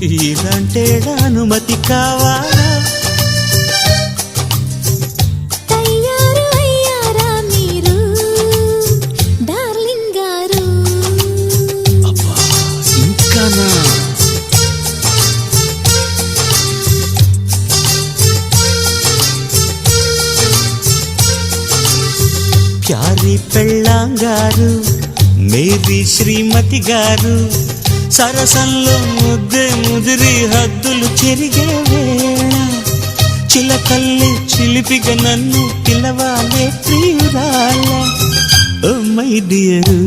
ఇదంటే అనుమతి కావాలా? తయారు అయ్యారా మీరు డార్లింగ్ గారు? అబ్బా ఇంకానా? ప్యారి పెళ్ళాంగారు, మేరీ శ్రీమతి గారు, సరసంలో ముద్దే ముదిరి హద్దులు చెరిగే వేళ చిలకల్లే చిలిపిగా నన్ను పిలవాలే ప్రియురాల. Oh my dear